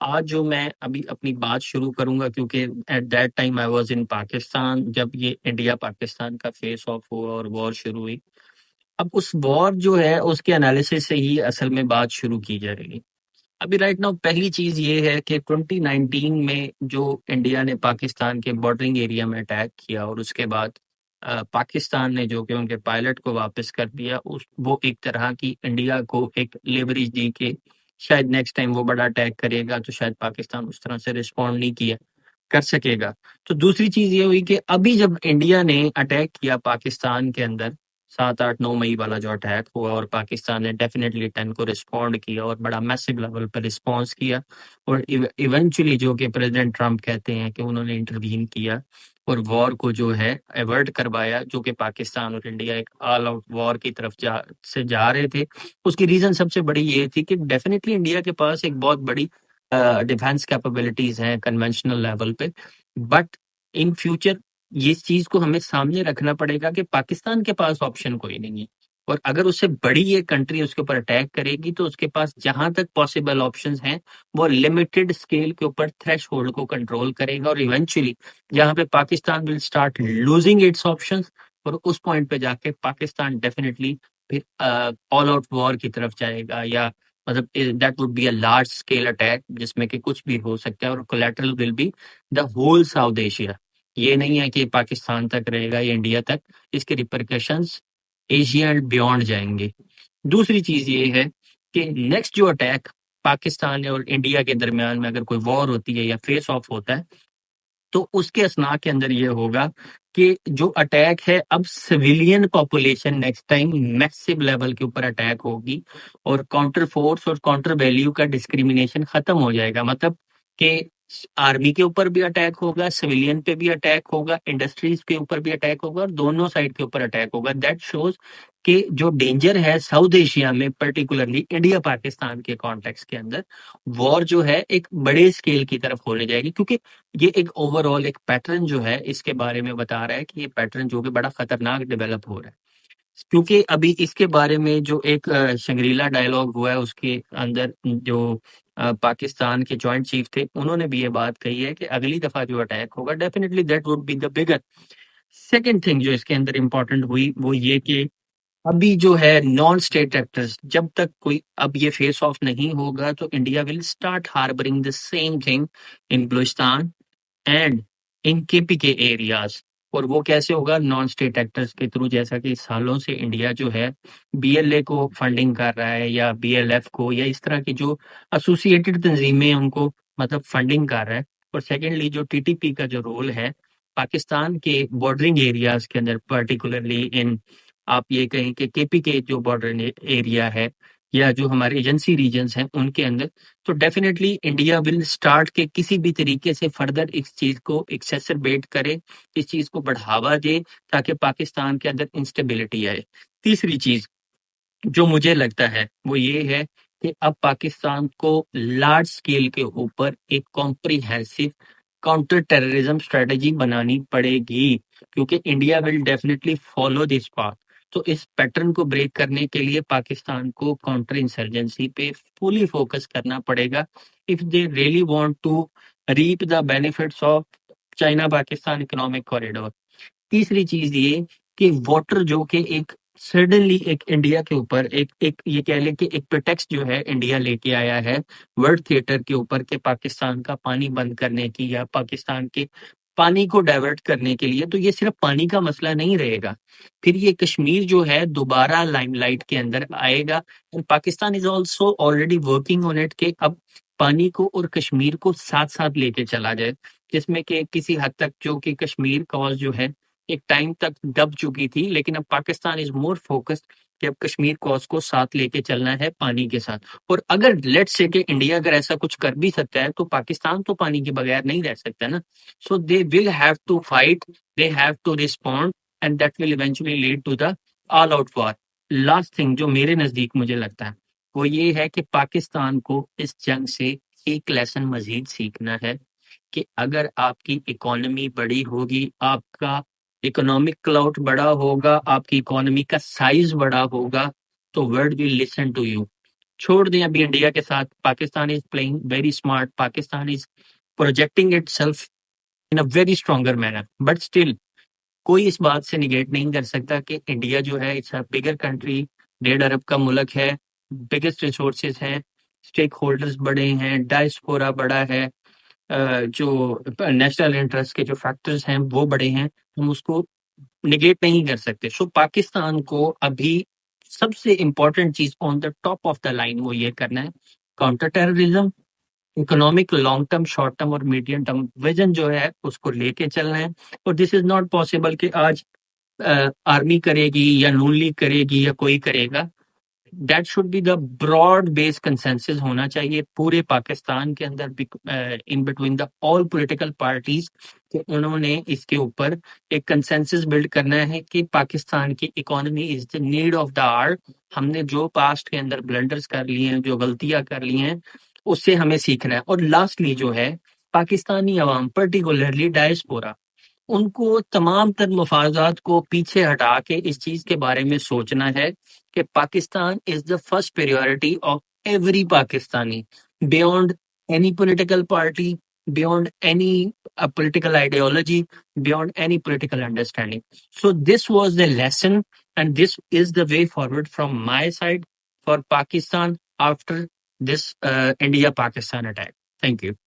आज जो मैं अभी अपनी बात शुरू करूंगा, क्योंकि at that time I was in Pakistan जब ये इंडिया पाकिस्तान का फेस ऑफ हुआ और वॉर शुरू हुई। अब उस वॉर जो है उसके एनालिसिस से ही असल में बात शुरू की जाएगी। अभी राइट नाउ पहली चीज ये है कि 2019 में जो इंडिया ने पाकिस्तान के बॉर्डरिंग एरिया में अटैक किया और उसके बाद पाकिस्तान ने जो कि उनके पायलट को वापस कर दिया, उस वो एक तरह की इंडिया को एक लेवरेज दी कि शायद नेक्स्ट टाइम वो बड़ा अटैक करेगा तो शायद पाकिस्तान उस तरह से रिस्पॉन्ड नहीं किया कर सकेगा। तो दूसरी चीज ये हुई कि अभी जब इंडिया ने अटैक किया पाकिस्तान के अंदर, 7 8 9 मई वाला जो अटैक हुआ, और पाकिस्तान ने डेफिनेटली 10 को रिस्पॉन्ड किया और बड़ा मैसिव लेवल पर रिस्पॉन्स किया। और इवेंचुअली जो कि प्रेसिडेंट ट्रंप कहते हैं कि उन्होंने इंटरवीन किया और वॉर को जो है अवर्ट करवाया, जो कि पाकिस्तान और इंडिया एक ऑल आउट वॉर की तरफ जा रहे थे। उसकी रीजन सबसे बड़ी ये थी कि डेफिनेटली इंडिया के पास एक बहुत बड़ी डिफेंस कैपेबिलिटीज हैं कन्वेंशनल लेवल पे, बट इन फ्यूचर ये चीज को हमें सामने रखना पड़ेगा कि पाकिस्तान के पास ऑप्शन कोई नहीं है। और अगर उससे बड़ी ये कंट्री उसके ऊपर अटैक करेगी तो उसके पास जहां तक पॉसिबल ऑप्शंस हैं वो लिमिटेड स्केल के ऊपर थ्रेश होल्ड को कंट्रोल करेगा, और इवेंचुअली जहां पे Pakistan will start losing its options, और उस पॉइंट पे जाके पाकिस्तान डेफिनेटली फिर ऑल आउट वॉर की तरफ जाएगा, या मतलब that would be a large scale attack जिसमें कि कुछ भी हो सकता है, और collateral will be the whole South Asia. ये नहीं है कि पाकिस्तान तक रहेगा या इंडिया तक, इसके रिpercussions एशिया एंड बियॉन्ड जाएंगे। दूसरी चीज ये है कि नेक्स्ट जो अटैक पाकिस्तान और इंडिया के दरमियान में अगर कोई वॉर होती है या फेस ऑफ होता है, तो उसके असना के अंदर ये होगा कि जो अटैक है, अब civilian population next time massive level के ऊपर अटैक होगी, और काउंटर फोर्स और काउंटर वैल्यू का डिस्क्रिमिनेशन खत्म हो जाएगा। मतलब कि आर्मी के ऊपर भी अटैक होगा, सिविलियन पे भी अटैक होगा, इंडस्ट्रीज के ऊपर भी अटैक होगा, और दोनों साइड के ऊपर अटैक होगा। दैट शोज कि जो डेंजर है साउथ एशिया में, पर्टिकुलरली इंडिया पाकिस्तान के कॉन्टेक्स्ट के अंदर, वॉर जो है एक बड़े स्केल की तरफ होने जाएगी। क्योंकि ये एक ओवरऑल एक पैटर्न जो है इसके बारे में बता रहा है कि ये पैटर्न जो कि बड़ा खतरनाक डेवलप हो रहा है। क्योंकि अभी इसके बारे में जो एक शंग्रीला डायलॉग हुआ है उसके अंदर जो पाकिस्तान के जॉइंट चीफ थे उन्होंने भी ये बात कही है कि अगली दफा जो अटैक होगा definitely that would be the bigger. Second thing जो इसके अंदर इंपॉर्टेंट हुई वो ये कि अभी जो है नॉन स्टेट एक्टर्स, जब तक कोई अब ये फेस ऑफ नहीं होगा तो India will start harbouring the same thing in Balochistan and in KPK areas. और वो कैसे होगा? नॉन स्टेट एक्टर्स के थ्रू, जैसा कि सालों से इंडिया जो है बीएलए को फंडिंग कर रहा है, या बीएलएफ को, या इस तरह की जो एसोसिएटेड तंजीमें हैं, उनको मतलब फंडिंग कर रहा है। और सेकेंडली जो टीटीपी का जो रोल है पाकिस्तान के बॉर्डरिंग एरियाज के अंदर, पर्टिकुलरली इन, आप ये कहें कि केपीके जो बॉर्डर एरिया है, या जो हमारे एजेंसी रीजन्स हैं उनके अंदर, तो डेफिनेटली इंडिया विल स्टार्ट के किसी भी तरीके से फर्दर इस चीज को एक्सेसरबेट करे, इस चीज को बढ़ावा दे, ताकि पाकिस्तान के अंदर इंस्टेबिलिटी आए। तीसरी चीज जो मुझे लगता है वो ये है कि अब पाकिस्तान को लार्ज स्केल के ऊपर एक कॉम्प्रिहेंसिव काउंटर टेररिज्म स्ट्रेटजी बनानी पड़ेगी, क्योंकि India will definitely follow this path. तो इस पैटर्न को ब्रेक करने के लिए पाकिस्तान को काउंटर इंसर्जेंसी पे फुली फोकस करना पड़ेगा, if they really want to reap the benefits of China Pakistan economic corridor. तीसरी चीज ये कि वाटर जो कि एक सडनली एक इंडिया के ऊपर एक एक ये कह लें कि एक प्रिटेक्स्ट जो है इंडिया लेके आया है वर्ल्ड थिएटर के ऊपर, के पाकिस्तान का पानी बंद करने की या पाकिस्तान के पानी को डाइवर्ट करने के लिए। तो ये सिर्फ पानी का मसला नहीं रहेगा, फिर ये कश्मीर जो है दोबारा लाइमलाइट के अंदर आएगा, and Pakistan is also already working on it कि अब पानी को और कश्मीर को साथ साथ लेके चला जाए, जिसमें कि किसी हद तक जो कि कश्मीर कॉज जो है एक टाइम तक दब चुकी थी, लेकिन अब पाकिस्तान इज मोर फोकस्ड कि अब कश्मीर कॉज को साथ लेके चलना है पानी के साथ। और अगर लेट्स से कि इंडिया अगर ऐसा कुछ कर भी सकता है तो पाकिस्तान तो पानी के बगैर नहीं रह सकता ना। So they will have to fight, they have to respond, and that will eventually lead to the all out war. Last thing जो मेरे नजदीक मुझे लगता है वो ये है कि पाकिस्तान को इस जंग से एक लेसन मजीद सीखना है कि अगर आपकी इकोनॉमी बड़ी होगी, आपका इकोनॉमिक क्लाउड बड़ा होगा, आपकी इकोनॉमी का साइज बड़ा होगा, तो world will listen to you. छोड़ दें अभी इंडिया के साथ, Pakistan is playing very smart, Pakistan is projecting itself in a very stronger manner, but still कोई इस बात से निगेट नहीं कर सकता कि इंडिया जो है इट्स अ बिगर कंट्री, 1.5 अरब का मुल्क है, बिगेस्ट रिसोर्सेज हैं, स्टेक होल्डर्स बड़े हैं, डायस्पोरा बड़ा है, जो नेशनल इंटरेस्ट के जो फैक्टर्स हैं वो बड़े हैं, हम उसको निगेट नहीं कर सकते। सो पाकिस्तान को अभी सबसे इम्पोर्टेंट चीज on the top of the line वो ये करना है, counter terrorism, economic long term, short term और मीडियम टर्म विजन जो है उसको लेके चलना है। और दिस इज नॉट पॉसिबल कि आज आर्मी करेगी या नून लीग करेगी या कोई करेगा, that should be the broad based consensus होना चाहिए पूरे पाकिस्तान के अंदर, in between the all political parties, कि उन्होंने इसके ऊपर एक कंसेंसस बिल्ड करना है कि पाकिस्तान की economy is the need of the hour. हमने जो पास्ट के अंदर ब्लंडर्स कर लिए हैं, जो गलतियां कर ली हैं, उससे हमें सीखना है। और लास्टली जो है, पाकिस्तानी अवाम पर्टिकुलरली डायस्पोरा, उनको तमाम तर मफादात को पीछे हटा के इस चीज के बारे में सोचना है कि Pakistan is the first priority of every Pakistani, beyond any political party, beyond any political ideology, beyond any political understanding. So this was the lesson, and this is the way forward from my side for Pakistan after this India-Pakistan attack. Thank you.